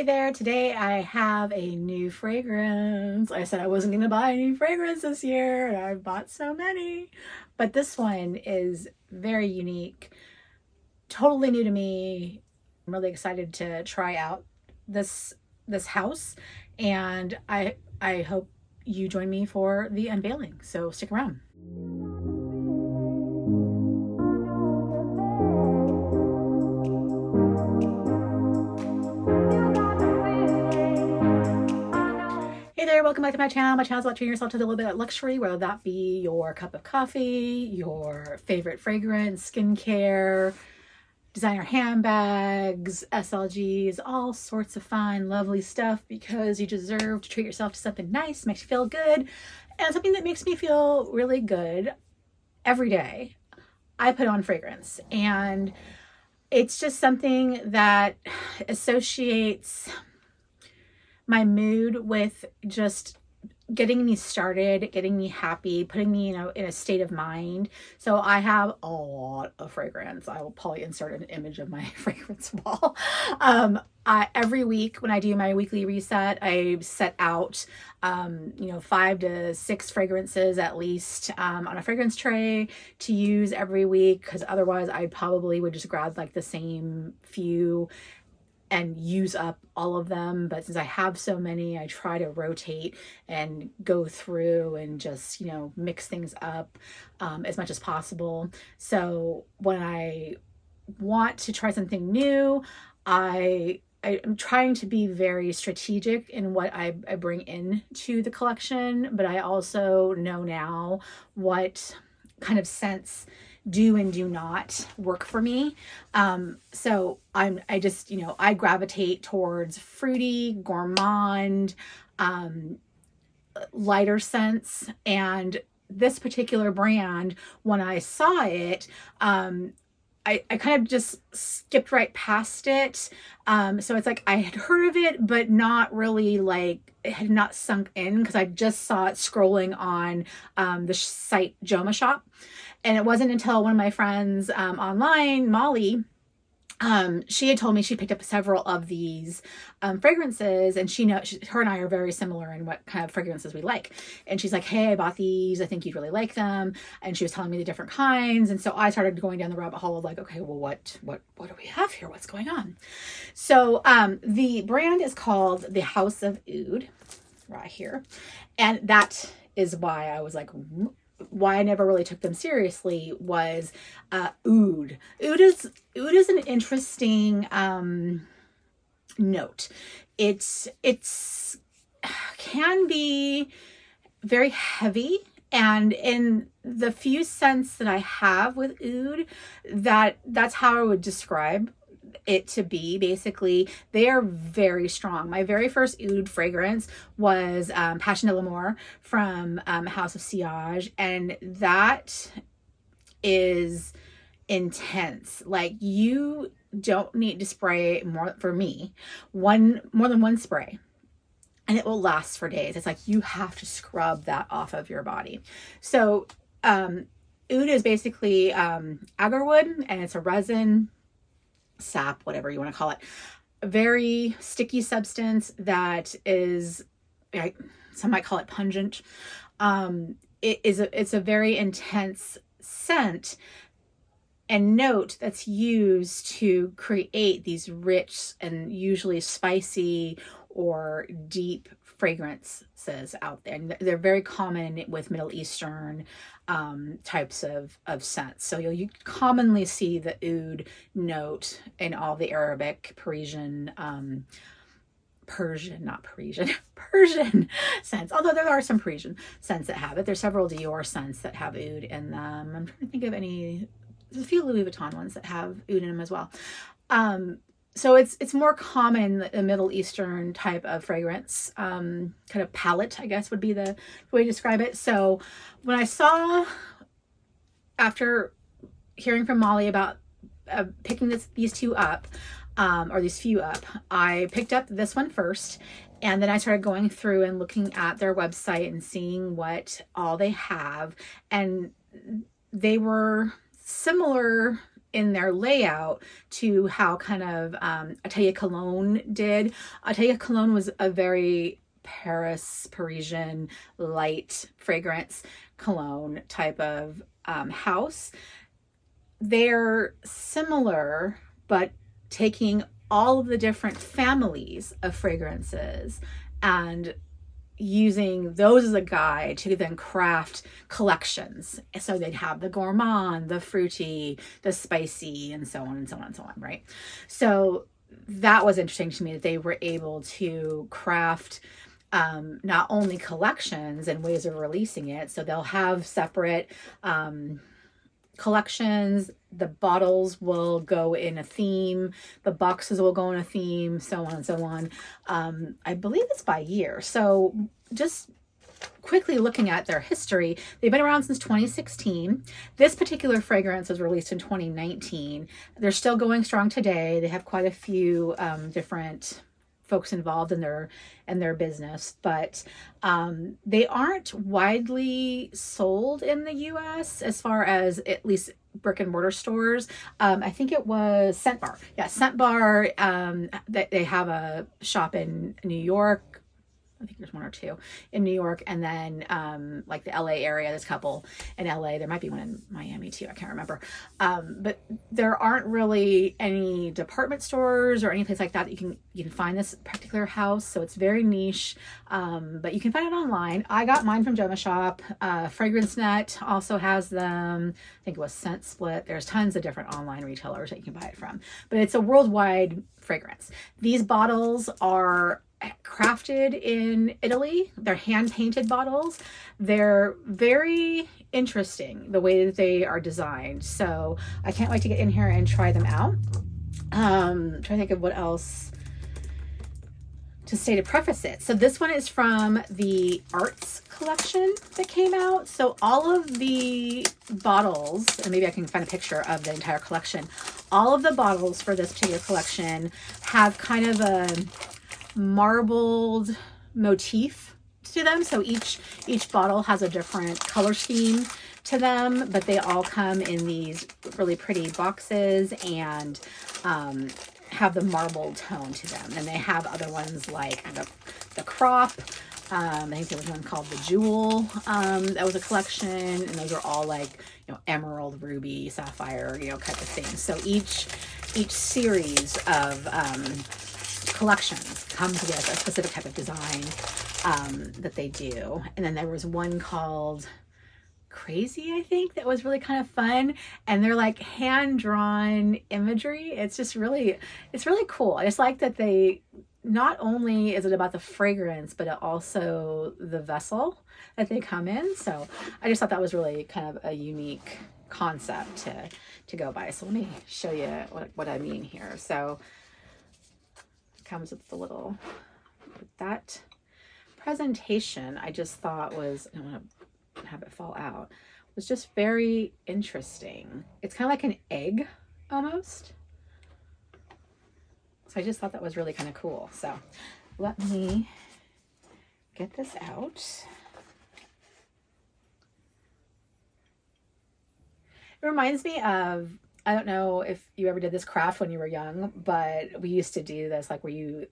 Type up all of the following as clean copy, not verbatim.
Hey there, today I have a new fragrance. I said I wasn't going to buy any fragrance this year, and I bought so many. But this one is very unique, totally new to me. I'm really excited to try out this house, and I hope you join me for the unveiling. So stick around. Hey there, welcome back to my channel. My channel is about treating yourself to a little bit of luxury, whether that be your cup of coffee, your favorite fragrance, skincare, designer handbags, SLGs, all sorts of fun, lovely stuff, because you deserve to treat yourself to something nice, makes you feel good, and something that makes me feel really good every day. I put on fragrance, and it's just something that associates my mood with just getting me started, getting me happy, putting me, in a state of mind. So I have a lot of fragrance. I will probably insert an image of my fragrance wall. Every week when I do my weekly reset, I set out, 5 to 6 fragrances at least on a fragrance tray to use every week, because otherwise I probably would just grab like the same few and use up all of them. But since I have so many, I try to rotate and go through and just, mix things up as much as possible. So when I want to try something new, I'm trying to be very strategic in what I bring into the collection, but I also know now what kind of scents do and do not work for me. So I gravitate towards fruity, gourmand, lighter scents. And this particular brand, when I saw it, I kind of just skipped right past it. So it's like I had heard of it, but not really, like it had not sunk in, because I just saw it scrolling on the site Jomashop. And it wasn't until one of my friends online, Molly, she had told me she picked up several of these fragrances, and her and I are very similar in what kind of fragrances we like. And she's like, hey, I bought these, I think you'd really like them. And she was telling me the different kinds. And so I started going down the rabbit hole of like, okay, well, what do we have here? What's going on? So the brand is called the House of Oud, right here. And that is why I was like, why I never really took them seriously was oud. Oud is an interesting note. It's can be very heavy, and in the few scents that I have with oud, that's how I would describe it to be. Basically, they are very strong. My very first oud fragrance was Passion de l'Amour from House of Sillage, and that is intense. Like, you don't need to spray more than one spray, and it will last for days. It's like you have to scrub that off of your body. So oud is basically agarwood, and it's a resin, sap, whatever you want to call it, a very sticky substance that is, some might call it pungent. It's a very intense scent and note that's used to create these rich and usually spicy or deep fragrances out there. And they're very common with Middle Eastern types of scents. So you commonly see the oud note in all the Arabic, Persian scents. Although there are some Parisian scents that have it. There's several Dior scents that have oud in them. I'm trying to think of any. There's a few Louis Vuitton ones that have oud in them as well. So it's more common, the Middle Eastern type of fragrance, kind of palette, I guess would be the way to describe it. So when I saw, after hearing from Molly about picking these two up, or these few up, I picked up this one first, and then I started going through and looking at their website and seeing what all they have, and they were similar in their layout to how kind of Atelier Cologne did. Atelier Cologne was a very Parisian light fragrance cologne type of house. They're similar, but taking all of the different families of fragrances and using those as a guide to then craft collections. So they'd have the gourmand, the fruity, the spicy, and so on and so on and so on, right? So that was interesting to me that they were able to craft not only collections and ways of releasing it. So they'll have separate collections, the bottles will go in a theme, the boxes will go in a theme, so on and so on. I believe it's by year. So just quickly looking at their history, they've been around since 2016. This particular fragrance was released in 2019. They're still going strong today. They have quite a few different folks involved in their business, but they aren't widely sold in the US as far as at least brick and mortar stores. I think it was Scent Bar. Yeah, Scent Bar. They have a shop in New York. I think there's one or two in New York, and then like the LA area, there's a couple in LA. There might be one in Miami too. I can't remember. But there aren't really any department stores or any place like that you can find this particular house. So it's very niche, but you can find it online. I got mine from Jomashop. Fragrance Net also has them. I think it was Scent Split. There's tons of different online retailers that you can buy it from, but it's a worldwide fragrance. These bottles are crafted in Italy. They're hand painted bottles. They're very interesting the way that they are designed. So I can't wait to get in here and try them out. Trying to think of what else to say to preface it. So this one is from the Arts collection that came out. So all of the bottles, and maybe I can find a picture of the entire collection. All of the bottles for this particular collection have kind of a marbled motif to them. So each bottle has a different color scheme to them, but they all come in these really pretty boxes and have the marbled tone to them. And they have other ones like the crop. I think there was one called the Jewel. That was a collection, and those are all like, you know, emerald, ruby, sapphire, you know, type of things. So each series of collections comes with a specific type of design that they do. And then there was one called Crazy, I think, that was really kind of fun, and they're like hand-drawn imagery. It's just really, it's really cool. I just like that they, not only is it about the fragrance, but also the vessel that they come in. So I just thought that was really kind of a unique concept to go by. So let me show you what I mean here. So comes with the little, that presentation I just thought was, I don't want to have it fall out, was just very interesting. It's kind of like an egg almost. So I just thought that was really kind of cool. So let me get this out. It reminds me of, I don't know if you ever did this craft when you were young, but we used to do this, like where you,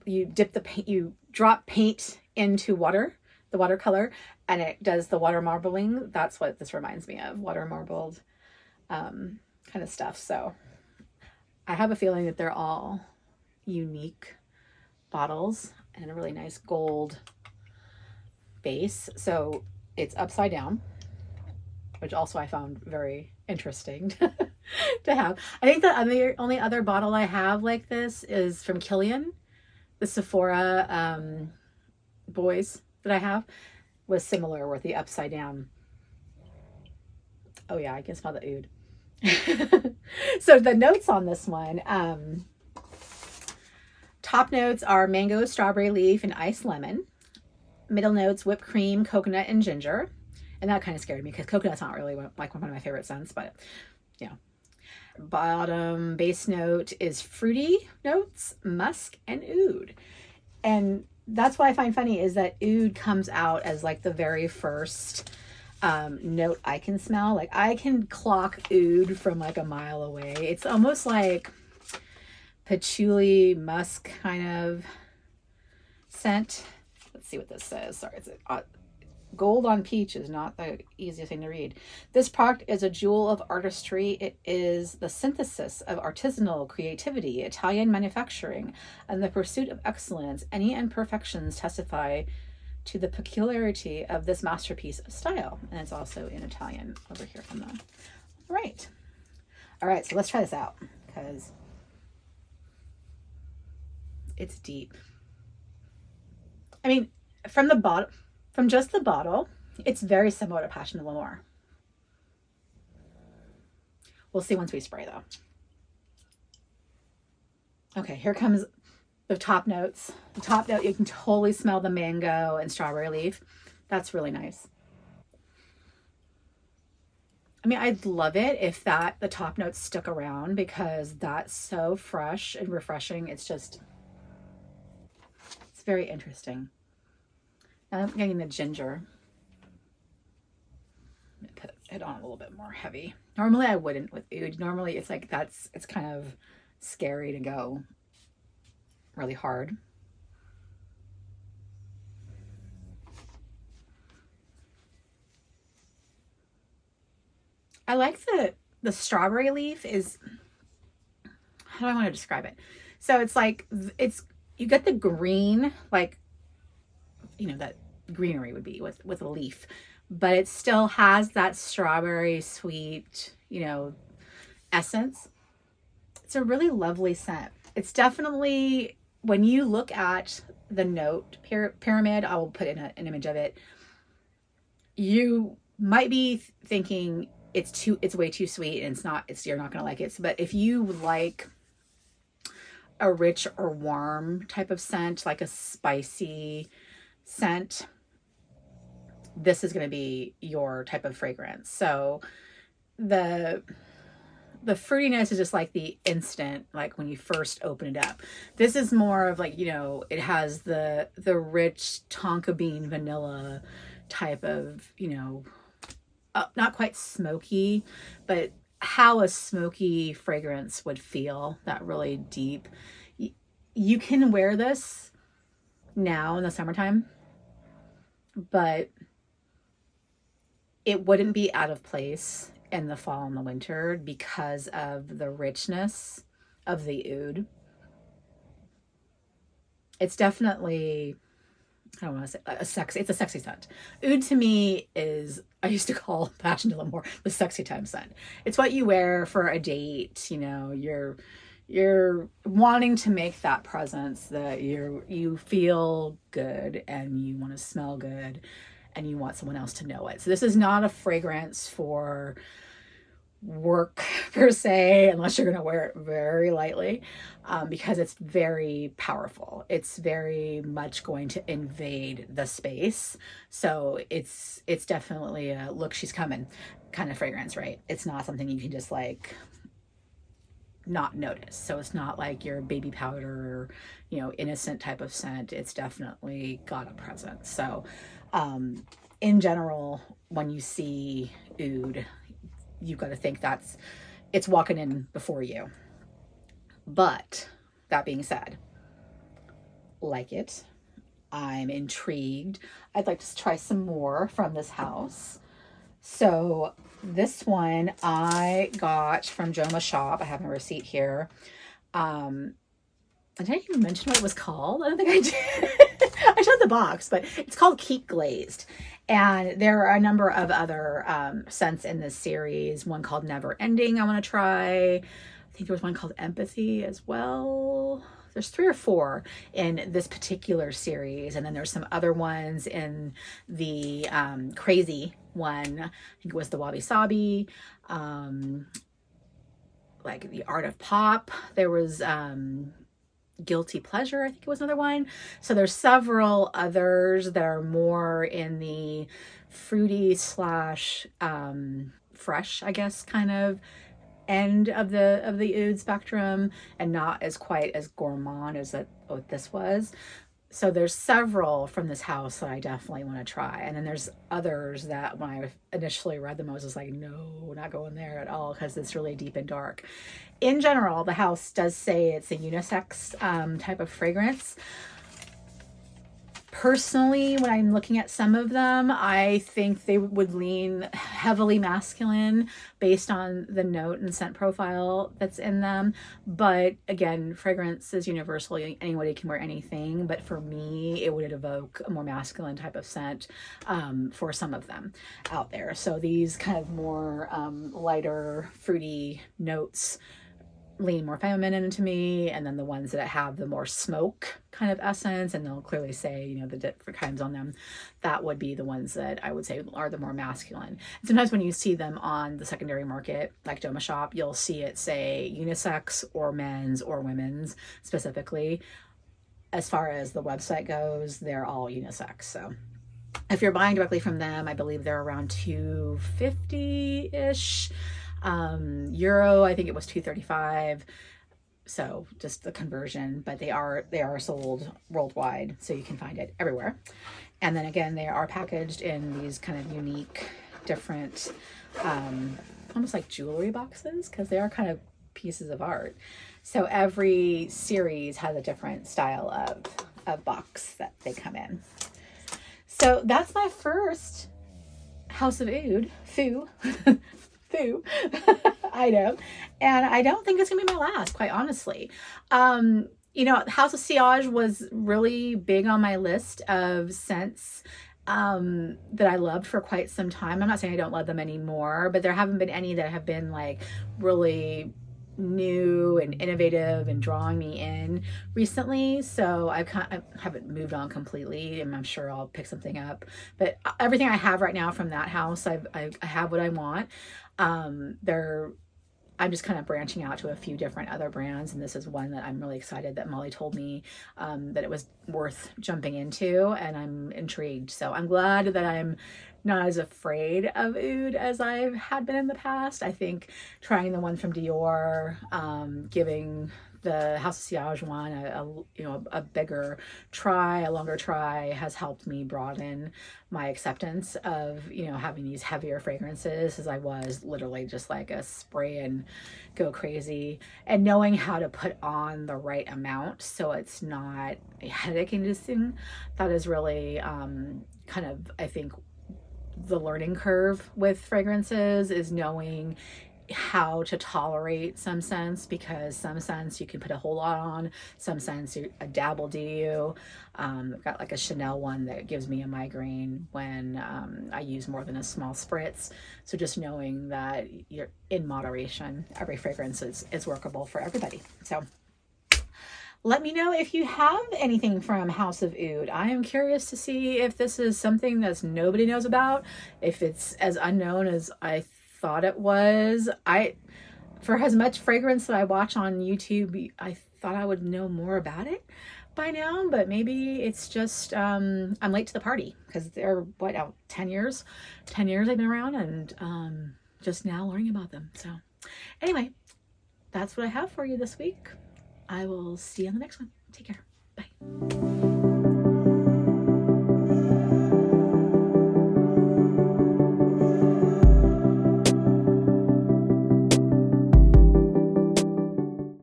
you dip the paint, you drop paint into water, the watercolor, and it does the water marbling. That's what this reminds me of, water marbled kind of stuff. So I have a feeling that they're all unique bottles and a really nice gold base. So it's upside down, which also I found very interesting to have. I think the only other bottle I have like this is from Kilian. The Sephora boys that I have was similar with the upside down. Oh yeah, I can smell the oud. So the notes on this one, top notes are mango, strawberry leaf, and iced lemon. Middle notes, whipped cream, coconut, and ginger. And that kind of scared me because coconut's not really like one of my favorite scents, but you know. Bottom base note is fruity notes, musk, and oud. And that's what I find funny is that oud comes out as like the very first note I can smell. Like I can clock oud from like a mile away. It's almost like patchouli musk kind of scent. Let's see what this says. Sorry, it's gold on peach is not the easiest thing to read. This product is a jewel of artistry. It is the synthesis of artisanal creativity, Italian manufacturing, and the pursuit of excellence. Any imperfections testify to the peculiarity of this masterpiece of style. And it's also in Italian over here from them. All right. All right, so let's try this out because it's deep. I mean, from the bottom, from just the bottle, it's very similar to Passion de l'Amour. We'll see once we spray though. Okay, here comes the top notes. The top note, you can totally smell the mango and strawberry leaf. That's really nice. I mean, I'd love it if the top notes stuck around because that's so fresh and refreshing. It's very interesting. Now I'm getting the ginger. Put it on a little bit more heavy. Normally I wouldn't with oud. Normally it's like it's kind of scary to go really hard. I like the strawberry leaf is, how do I want to describe it? So it's like, you get the green, like, you know, that greenery would be with a leaf, but it still has that strawberry sweet, you know, essence. It's a really lovely scent. It's definitely, when you look at the note pyramid, I will put in an image of it. You might be thinking it's way too sweet and you're not going to like it. But if you like a rich or warm type of scent, like a spicy scent, this is going to be your type of fragrance. So the fruitiness is just like the instant, like when you first open it up. This is more of like, you know, it has the rich tonka bean vanilla type of, you know, not quite smoky, but how a smoky fragrance would feel, that really deep. You can wear this now in the summertime, but it wouldn't be out of place in the fall and the winter because of the richness of the oud. It's definitely, I don't want to say it's a sexy scent. Oud to me is, I used to call Passion de l'Amour the sexy time scent. It's what you wear for a date, you know, you're wanting to make that presence that you feel good and you want to smell good and you want someone else to know it. So this is not a fragrance for work per se, unless you're going to wear it very lightly, because it's very powerful. It's very much going to invade the space. So it's definitely a look, she's coming kind of fragrance, right? It's not something you can just like not notice. So it's not like your baby powder or, you know, innocent type of scent. It's definitely got a presence. So in general, when you see oud, you've got to think it's walking in before you. But that being said, like it, I'm intrigued. I'd like to try some more from this house. So this one I got from Jomashop. I have my receipt here. Did I even mention what it was called? I don't think I did. I showed the box, but it's called Keep Glazed. And there are a number of other scents in this series. One called Never Ending I want to try. I think there was one called Empathy as well. There's 3 or 4 in this particular series. And then there's some other ones in the Crazy one. I think it was the Wabi Sabi. Like the Art of Pop. There was Guilty Pleasure, I think it was another one. So there's several others that are more in the fruity slash fresh, I guess, kind of end of the oud spectrum, and not as quite as gourmand as what this was. So there's several from this house that I definitely want to try. And then there's others that when I initially read them, I was just like, no, not going there at all because it's really deep and dark. In general, the house does say it's a unisex type of fragrance. Personally, when I'm looking at some of them, I think they would lean heavily masculine based on the note and scent profile that's in them. But again, fragrance is universal. Anybody can wear anything. But for me, it would evoke a more masculine type of scent for some of them out there. So these kind of more lighter, fruity notes lean more feminine to me, and then the ones that have the more smoke kind of essence, and they'll clearly say, you know, the different kinds on them, that would be the ones that I would say are the more masculine. And sometimes when you see them on the secondary market, like Jomashop, you'll see it say unisex or men's or women's specifically. As far as the website goes, they're all unisex. So if you're buying directly from them, I believe they're around $250-ish. Euro, I think it was 235. So just the conversion, but they are sold worldwide, so you can find it everywhere. And then again, they are packaged in these kind of unique, different, almost like jewelry boxes, because they are kind of pieces of art. So every series has a different style of box that they come in. So that's my first House of Oud, THoO. THoO item, and I don't think it's gonna be my last, quite honestly. You know, House of Sillage was really big on my list of scents that I loved for quite some time. I'm not saying I don't love them anymore, but there haven't been any that have been like really new and innovative and drawing me in recently. So I haven't moved on completely, and I'm sure I'll pick something up. But everything I have right now from that house, I have what I want. I'm just kind of branching out to a few different other brands, and this is one that I'm really excited that Molly told me that it was worth jumping into, and I'm intrigued. So I'm glad that I'm not as afraid of oud as I had been in the past. I think trying the one from Dior, giving the House of Sillage one a bigger try, a longer try, has helped me broaden my acceptance of, you know, having these heavier fragrances, as I was literally just like a spray and go crazy, and knowing how to put on the right amount so it's not headache inducing. That is really kind of, I think, the learning curve with fragrances, is knowing how to tolerate some scents, because some scents you can put a whole lot on, some scents a dab will do you. I've got like a Chanel one that gives me a migraine when I use more than a small spritz. So just knowing that you're in moderation, every fragrance is workable for everybody. So let me know if you have anything from House of Oud. I am curious to see if this is something that nobody knows about, if it's as unknown as I thought it was. For as much fragrance that I watch on YouTube, I thought I would know more about it by now, but maybe it's just I'm late to the party, because they're 10 years they've been around, and just now learning about them. So anyway, that's what I have for you this week. I will see you on the next one. Take care. Bye.